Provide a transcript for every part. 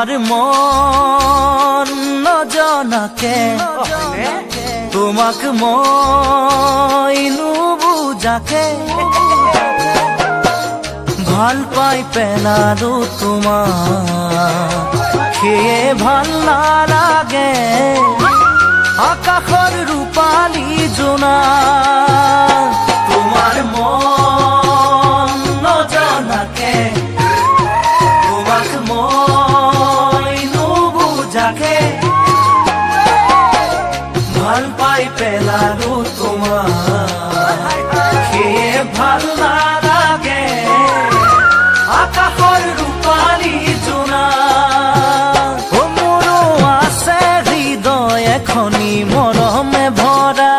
তোমার মন নজনাকে তোমাক মই নুবুজাকে ভাল পাই পেলালো তোমাক সেয়ে ভাল নালাগে আকাশৰ ৰূপালী জোনা তোমাৰ মন নজনাকে তোমাক মই নুবুজাকে ভাল পাই পেলালো তোমাক সেয়ে ভাল নালাগে আকাশৰ ৰূপালী জোনা মোৰো আছে হৃদয় এখনি মৰমে ভৰা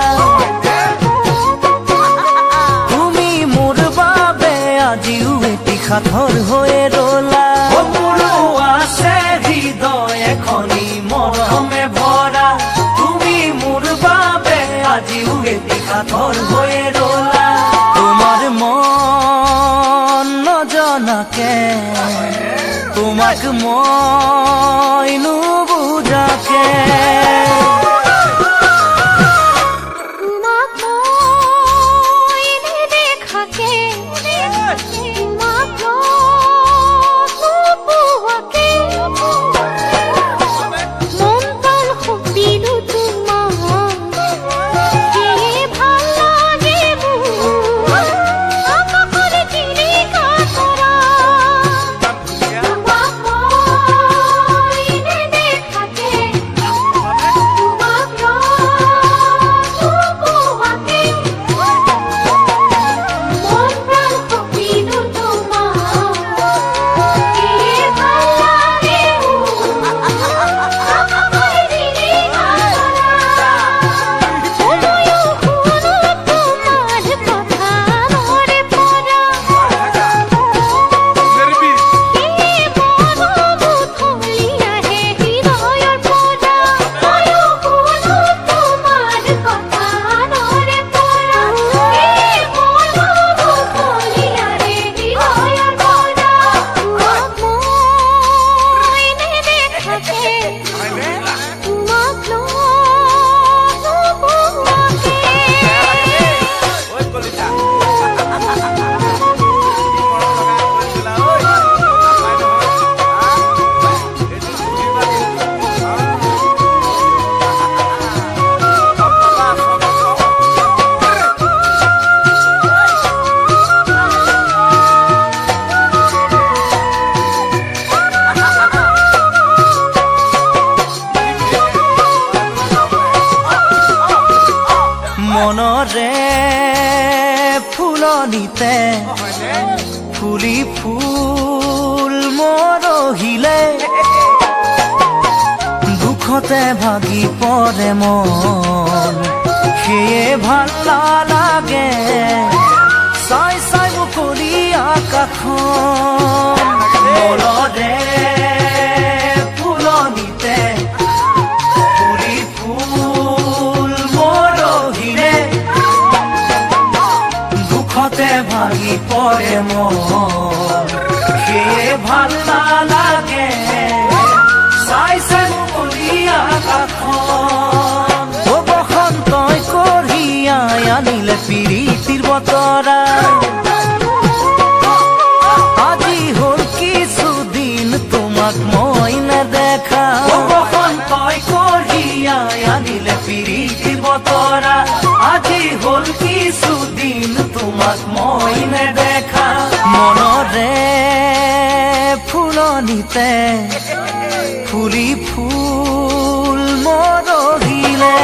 তুমি মোৰ বাবে আজিও এটি সাঁথৰ হৈ ৰলা মোৰো আছে হৃদয় এখনি মৰমে ভৰা তুমি মোৰ বাবে আজিও এটি সাঁথৰ হৈ ৰলা তোমাৰ মন নজনাকে তোমাক মই নুবুজাকে মনৰে ফুলনিতে ফুলি ফুল মৰহিলে দুখতে ভাগি পৰে মন সেয়ে ভাল নালাগে চাই চাই মুকলি আকাশখন মনৰে ফুলনিতে ফুলি ফুল মৰহিলে দুখতে ভাগি পৰে মন সেয়ে ভাল নালাগে চাই চাই মুকলি আকাশখন বসন্তই কঢ়িয়াই আনিলে প্ৰীতিৰ বতৰা আজি হ'ল কিছুদিন তোমাক মই নেদেখা বসন্তই কঢ়িয়াই আনিলে প্ৰীতিৰ বতৰা আজি হ'ল কিছুদিন তোমাক মই নেদেখা মনৰে ফুলনিতে ফুলি ফুল মৰহিলে